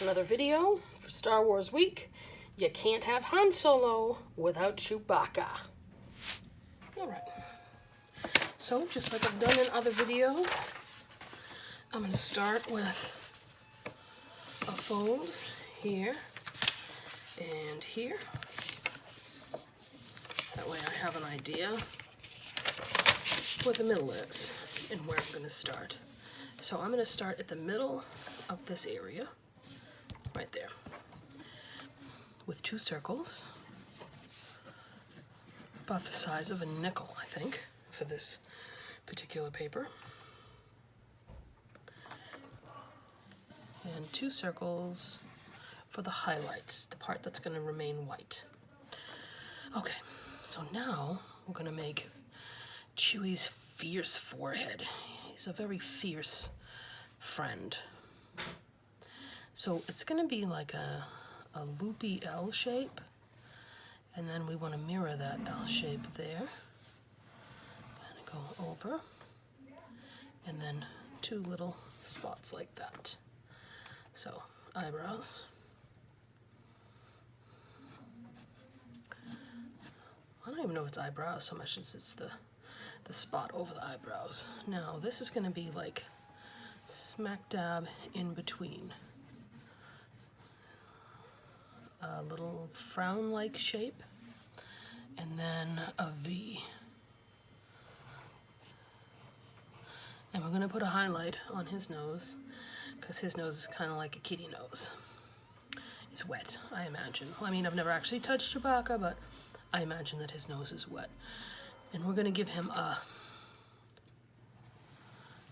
another video for Star Wars Week. You can't have Han Solo without Chewbacca. Alright, so just like I've done in other videos, I'm going to start with a fold here and here. That way I have an idea where the middle is and where I'm going to start. So I'm going to start at the middle of this area, right there, with two circles, about the size of a nickel, I think, for this particular paper. And two circles for the highlights, the part that's going to remain white. Okay, so now we're going to make Chewie's fierce forehead. He's a very fierce friend. So it's going to be like a loopy L shape, and then we want to mirror that L shape there. Kind of go over, and then two little spots like that. So, eyebrows. I don't even know if it's eyebrows so much as it's the spot over the eyebrows. Now, this is going to be like smack dab in between. A little frown-like shape, and then a V. And we're going to put a highlight on his nose, because his nose is kind of like a kitty nose. It's wet, I imagine. Well, I mean, I've never actually touched Chewbacca, but I imagine that his nose is wet. And we're going to give him a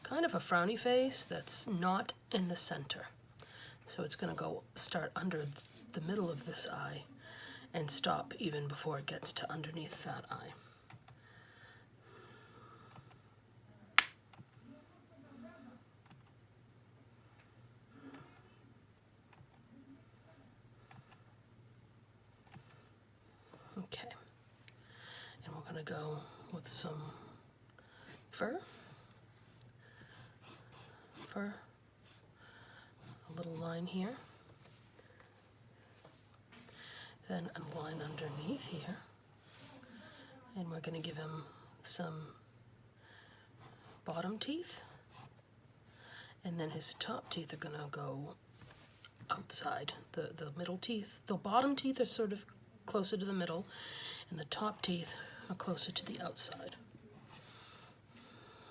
kind of a frowny face that's not in the center. So it's going to go start under the middle of this eye and stop even before it gets to underneath that eye. Okay. And we're going to go with some fur. A little line here, then a line underneath here, and we're going to give him some bottom teeth, and then his top teeth are going to go outside. The middle teeth, the bottom teeth are sort of closer to the middle, and the top teeth are closer to the outside.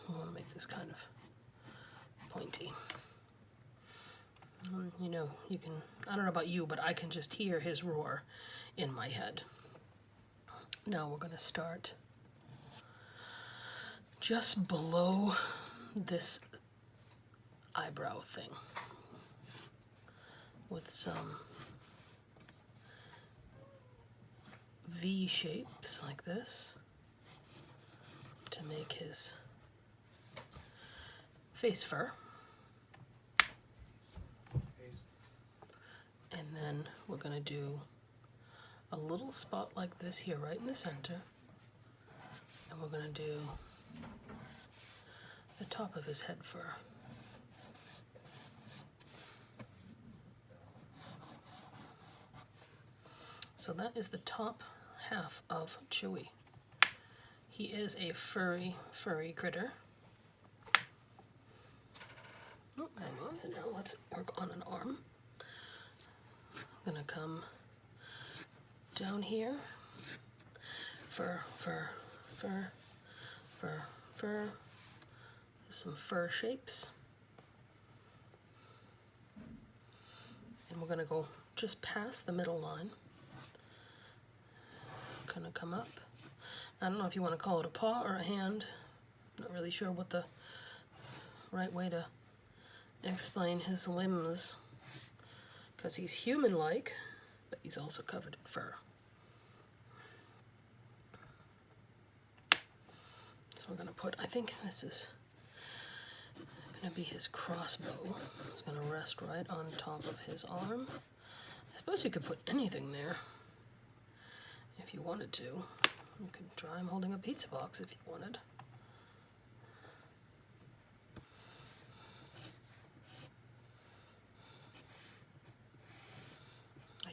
I want to make this kind of pointy. You know, you can, I don't know about you, but I can just hear his roar in my head. Now we're going to start just below this eyebrow thing with some V shapes like this to make his face fur. And then we're going to do a little spot like this here right in the center. And we're going to do the top of his head fur. So that is the top half of Chewie. He is a furry critter. Oh, hang on. So now let's work on an arm. I'm gonna come down here, fur, some fur shapes, and we're gonna go just past the middle line. Gonna come up. I don't know if you want to call it a paw or a hand. I'm not really sure what the right way to explain his limbs, because he's human-like, but he's also covered in fur. So we're going to put, I think this is going to be his crossbow. It's going to rest right on top of his arm. I suppose you could put anything there if you wanted to. You could try him holding a pizza box if you wanted.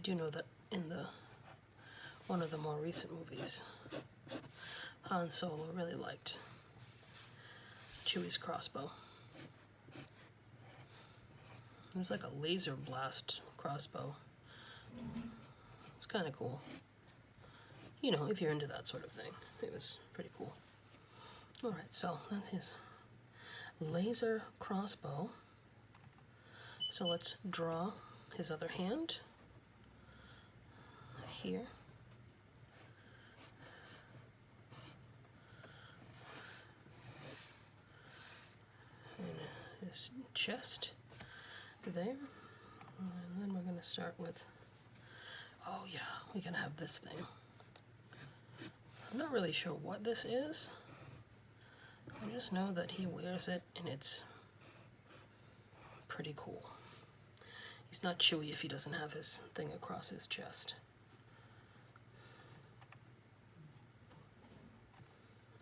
do know that in one of the more recent movies, Han Solo really liked Chewie's crossbow. It was like a laser blast crossbow. It's kind of cool. You know, if you're into that sort of thing. It was pretty cool. Alright, so that's his laser crossbow. So let's draw his other hand here. And his chest there. And then we're going to start with, oh yeah, we can have this thing. I'm not really sure what this is. I just know that he wears it and it's pretty cool. He's not Chewie if he doesn't have his thing across his chest.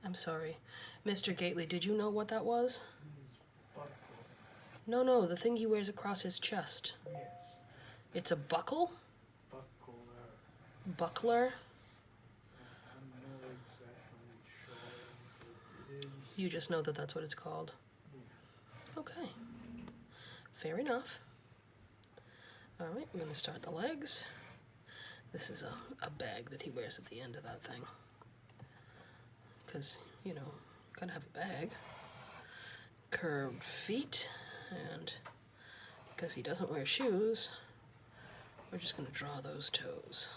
I'm sorry. Mr. Gately, did you know what that was? No, the thing he wears across his chest. Yes. It's a buckle? Buckler. Buckler? I'm not exactly sure what it is. You just know that that's what it's called. Yeah. Okay. Fair enough. Alright, we're going to start the legs. This is a bag that he wears at the end of that thing. Because, you know, gotta have a bag. Curved feet. And because he doesn't wear shoes, we're just going to draw those toes.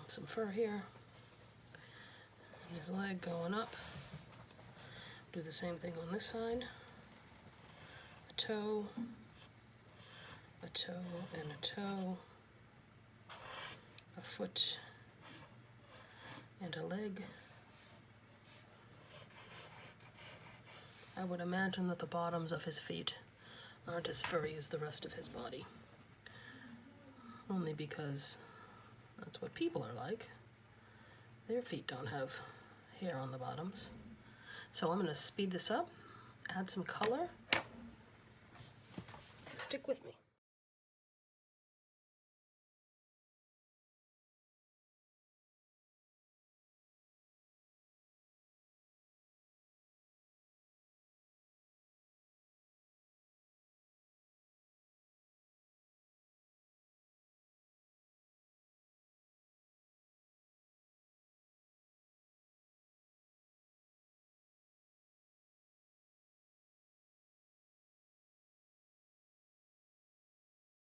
Some fur here. And his leg going up. Do the same thing on this side. A toe, and a toe, a foot, and a leg. I would imagine that the bottoms of his feet aren't as furry as the rest of his body. Only because that's what people are like. Their feet don't have hair on the bottoms. So I'm going to speed this up, add some color. Stick with me.